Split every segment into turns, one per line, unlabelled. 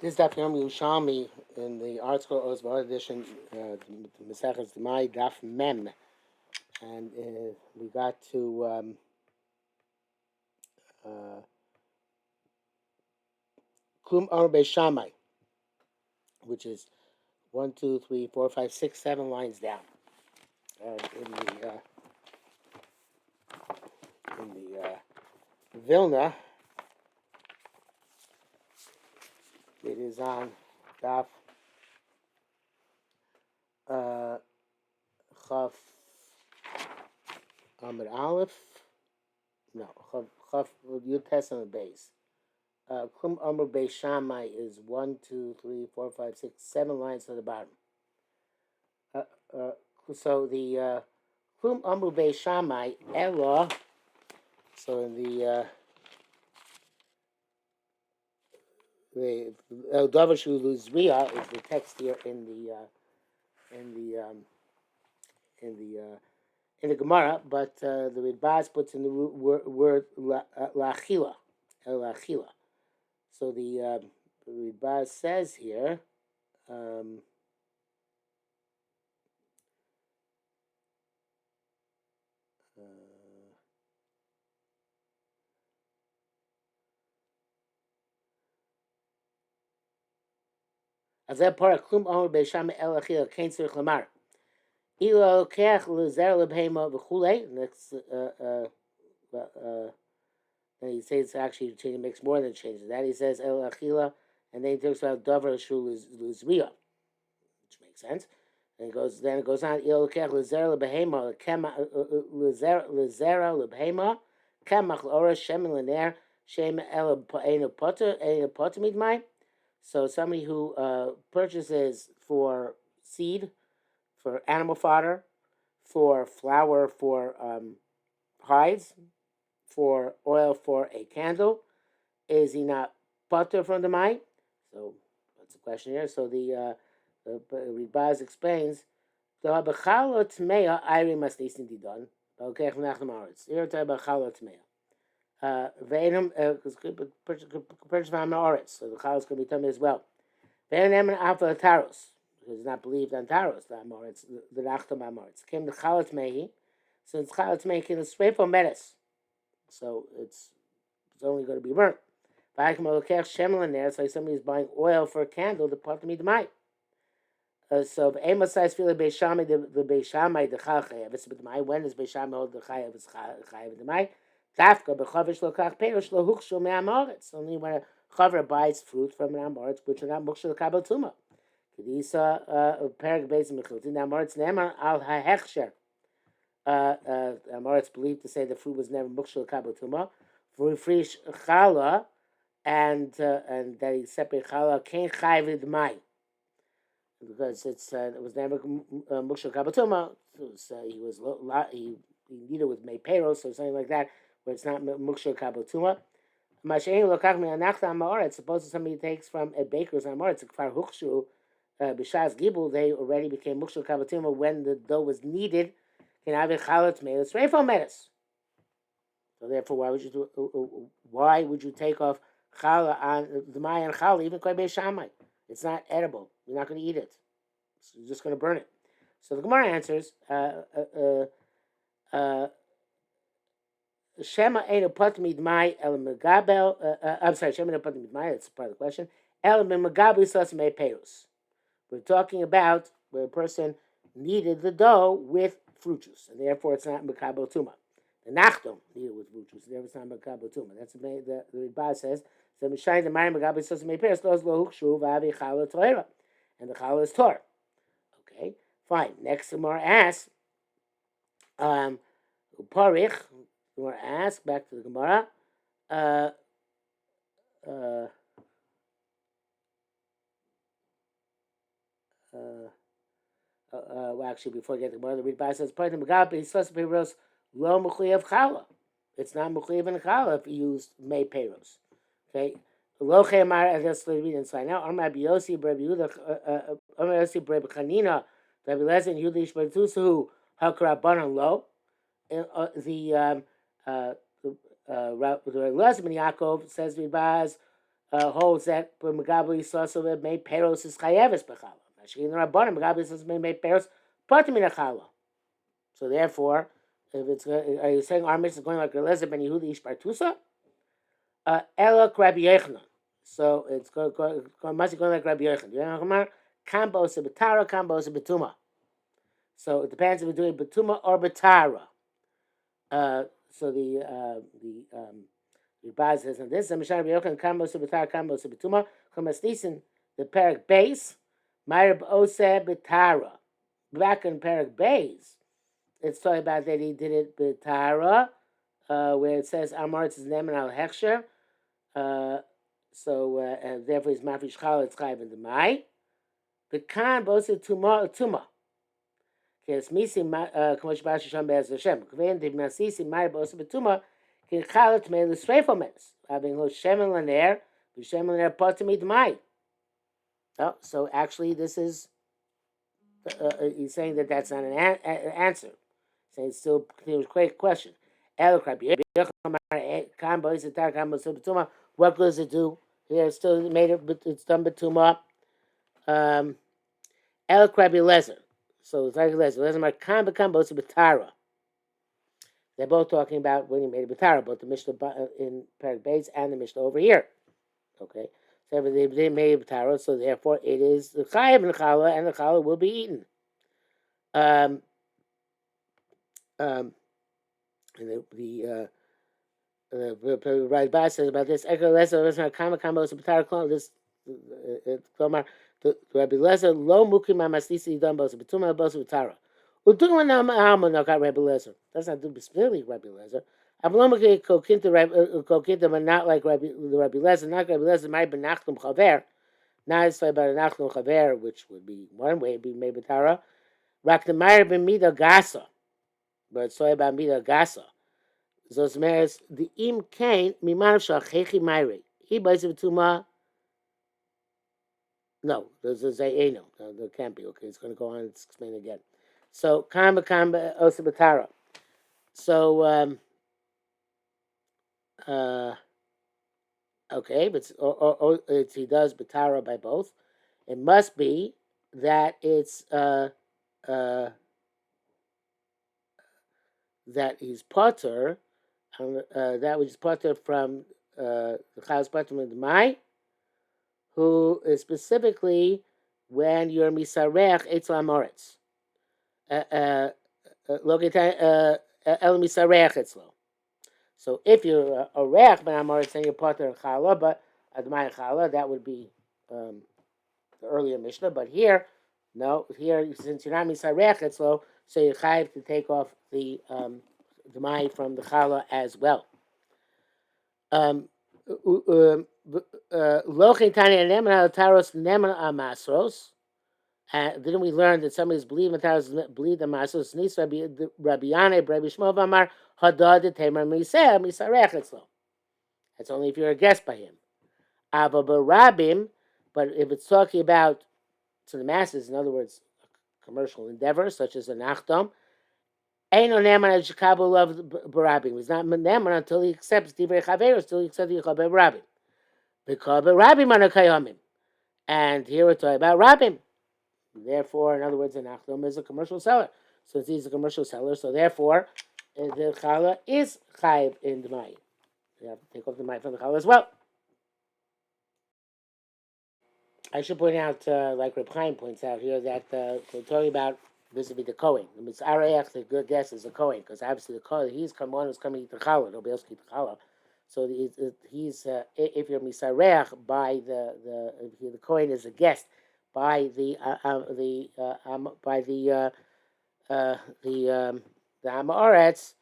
This is Daf Yerushalmi in the article Osvar edition, the Maseches Demai Daf Mem, and we got to Kum Amar Beishamai, which is 1, 2, 3, 4, 5, 6, 7 lines down. In the Vilna, it is on Daf Chaf Amar Aleph. No, Chaf Yud Tes on the base. Kum Amar Beishamai is 1, 2, 3, 4, 5, 6, 7 lines to the bottom. So the Kum Amar Beishamai Ella. So in the Davashu Luzriya is the text here in the Gemara, but the Ridbaz puts in the word lachila, lachila. So the Ridbaz says here. As that part of Klum Amar Beisham El Achila Kain Tzirich Lamar. Ilo Keach Lezer Lebhema V'Chulei. Next, and he says actually it makes more than changes. That he says El Achila, and then he talks about Davar Shu Luzriya, which makes sense. And it goes on. Ilo Keach Lezer Lebhema Lezer Lebhema Kemach L'Ora Shem L'Ner Shem El Eina Potter Midmai. So somebody who purchases for seed, for animal fodder, for flour, for hides, for oil for a candle, is he not potter from the mine? So that's the question here. So the Ridbaz explains the bechala tmeya iri must be done. Okay, from Nachman Aretz. Here to bechala tmeya. Ve'enim purchase from Aretz, so the chal is going to be tummy as well. Ve'enim and alpha taros, because it's not believed on taros. The Amoritz, the Nachtam Amoritz came the chalat mehi. Since chalat mehi came the sreifo metis, so it's only going to be burnt. V'akim olokech shemen there. So somebody is buying oil for a candle. The part me demai. So if Amos says feel Beishamai the Beishamai the chal chayav. It's demai. When is Beishamai hold the chayav? It's chayav demai. Dafka b'chavish lokach perish lo hukshul me'amoritz. Only when a chaver buys fruit from an amoritz, which are not mukshul kabel tuma. Kedisa perek beis mechiltin. Amoritz ne'emar al ha'hechsher. Amoritz believed to say the fruit was never mukshul kabel tuma. V'rifrish chala, and that he separate chala can't chayav demai. Because it was never mukshul kabel tuma. He needed with meiperos or something like that, where it's not mukshul kabel tuma. Mashein lokach min anachta amoritz. Suppose somebody takes from a baker's amoritz, kfar hukshu b'shas gibul, they already became mukshul kabel tuma when the dough was kneaded. Can have a chalat meis reifo metis. So therefore, why would you take off challah on the Maya and challah, even koi beishamai? It's not edible. You're not going to eat it. So you're just going to burn it. So the Gemara answers, Shema Eino Patmid Mai El Megabel. I'm sorry, Shema Eino Patmid Mai. That's part of the question. El Megabel Sos Me Perus. We're talking about where a person kneaded the dough with fruit juice, and therefore it's not Mekabel Tuma. The Nachdom kneaded with fruit juice, therefore it's not Mekabel Tuma. That's the Ridbaz says. So Mishai the Mai Megabel Sos Me Perus Los Lo Hukshu Vavi Chala Torah, and the Chala is Torah. Okay, fine. Next, the Gemara asks, Uparich. You want to ask back to the Gemara? Well, actually, before I get to the Gemara, the Ridbaz says, "Part of the Megabe, he's supposed to pay roast lo mechuyev challah. It's not mechuyev in challah if you use may payros. Okay, lo chemar as let's read inside now. Amar Biyosi Rabbi Yehuda, Amar Yosi Rabbi Chanina, Rabbi Lezer Yudish Bertusu Hakra Banan Lo. The Lesman Yaakov says Ridbaz holds that Megabli Yisrael made Peros is Chayeves Bechala. Mashkin Rabbanim Megabli Yisrael made Peros Patim Chala. So therefore, if it's are you saying our mission is going like Eliezer ben Yehuda Ish Bartusa? Ela Rabbi Yochanan. So it's must be going like Rabbi Yochanan. You know, Kambo Sebetara, Kambo Sebetuma. So it depends if we're doing Betuma or Betara. So the Rebbe says on this, Mishnah Rabbi Yochanan, Kambo Sebetara, Kambo Sebetuma, Chamas the Perak base, Ma'ir Ose Betara. Back in Perak base, it's talking about that he did it Betara, where it says Amar it's his name and Al Hechsher. And therefore he's Mafish Chal, it's Chayv in the Mai. The Khan Bosa Tuma. Because Misi, Kamosh Bashi Sham Be'ez Hashem. Kvein de Masisi, Mai Bosa Betuma, Kin Chalat Me the Srefomenes. Having Ho Shemen Laner, Shemen Laner Potamid Mai. So actually, this is, he's saying that that's not an answer. He's saying it's still a great question. What does it do? Here, it's still made it, but it's done betuma. El Krabi Lezer. So it's like Lezer. Lezer Markan Bekam Bosa Betara. They're both talking about when he made a Betara, both the Mishnah in Perak Beis and the Mishnah over here. Okay. So they made a Betara, so therefore it is the Chayav and the Chala, and the Chala will be eaten. And the right by says about this. This Rabbi Lezer lo mukim amasisi dam bos betuma bos betara. Uduman nam alma no got Rabbi Lezer. That's not do specifically Rabbi Lezer. Avlomake kokinta but not like Rabbi Lezer. Not Rabbi Lezer. Might be nachtum chaver. Not it's about a nachtum chaver, which would be one way. Be maybe betara. Rak the meir ben mida gasa, but it's about mida gasa. So it's the im kain mimanav shachechi meiri. He buys it betuma. No, there's a Zayeno. No, there can't be. Okay, it's going to go on and explain again. So, Kamba Osabatara. So, okay, but he does Batara by both. It must be that it's that he's Potter, that which is Potter from the Chaz Potter of the Mai, who is specifically when you're misarech etzel amoritz. El misarech etzlo. So if you're a reach ben amoritz, then you're potter chala, but admai chala, that would be the earlier Mishnah. But here, no, here since you're not misarech etzlo, so you're chayiv to take off the demai from the chala as well. Didn't we learn that somebody's believing taros believe the masos? Nis Rabbi Yanai, Rabbi Shmuel Amar Hadad Temer Miseh Misarech Etzlo. That's only if you're a guest by him. Ava Barabim, but if it's talking about to the masses, in other words, a commercial endeavor such as a nachdom, Eino Neman Shekabel of Barabim. He's not Neman until he accepts Divrei Chaveros, until he accepts the Yichabeh Barabim. Because Rabim Anakayomim. And here we're talking about Rabim. Therefore, in other words, an Achdom is a commercial seller. So he's a commercial seller, so therefore, the Chala is Chayiv in the Mai. You have to take off the Mai from the Chala as well. I should point out, like Reb Chaim points out here, that we're talking about this would be the Kohen. The Mitzarech, the good guess is the Kohen, because obviously the Kohen, he's one who's coming to eat the Chala. Nobody else can eat the Chala. So he's if you're Misarech by the Kohen is a guest by the Amoretz,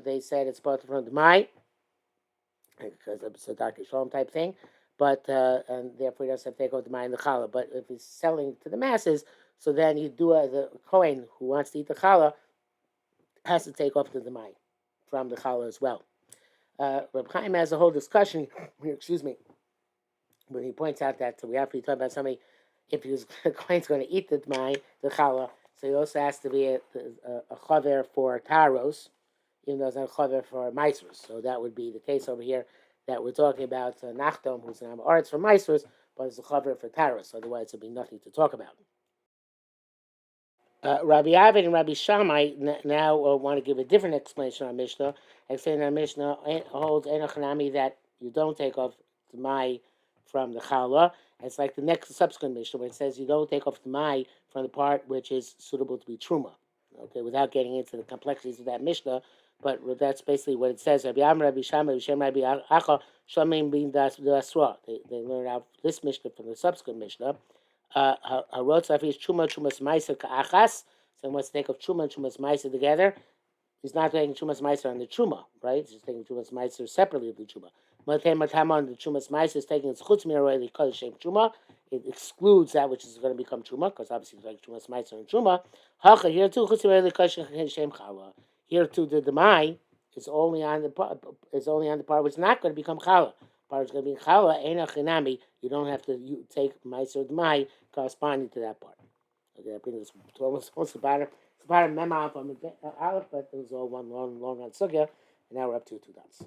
they said it's part from the Mai because it's a Dark Shalom type thing, but and therefore he doesn't have to take off the Mai and the Challah. But if he's selling to the masses, so then you do the Kohen who wants to eat the Challah has to take off the Mai from the Challah as well. Reb Chaim has a whole discussion here, excuse me, when he points out that we have to talk about somebody, if he was going to eat the Mai, the Challah, so he also has to be a chaver for Taros, even though it's not a chaver for Maisros. So that would be the case over here, that we're talking about Nachdom, who's an Arts for Meisers, but it's a cover for Taras. Otherwise, it'll be nothing to talk about. Rabbi Avid and Rabbi Shammai now want to give a different explanation on Mishnah. Explaining that Mishnah holds Enochanami that you don't take off the Mai from the Challah. It's like the next subsequent Mishnah where it says you don't take off the Mai from the part which is suitable to be Truma. Okay, without getting into the complexities of that Mishnah, but that's basically what it says. Rabbi Am, Rabbi Shammai, Rabbi Acha, Shamim bin Dasra. They learn out this Mishnah from the subsequent Mishnah. Harotzafi is Chuma Chumas Meiser Ka'achas. So he wants to think of Chuma and Chumas Meiser together. He's not taking Chumas Meiser on the Chuma, right? He's taking Chumas Meiser separately of the Chuma. Matem Matama on the Chumas Meiser is taking its Chutz Miroi Likol Shem Chuma. It excludes that which is going to become Chuma, because obviously it's like Chumas Meiser and Chuma. Hacha, here too, Chutz Miroi Likol Shem Chala. Here too, the Demai is only on the part which is not going to become Chala. Part is going to be Chala, Eina Chinami. You don't have to take Meiser Demai corresponding to that part. Okay, I bring this to almost the bottom. It's about a memo from Aleph, but it was all one long on Sugya, and now we're up to 2 dots.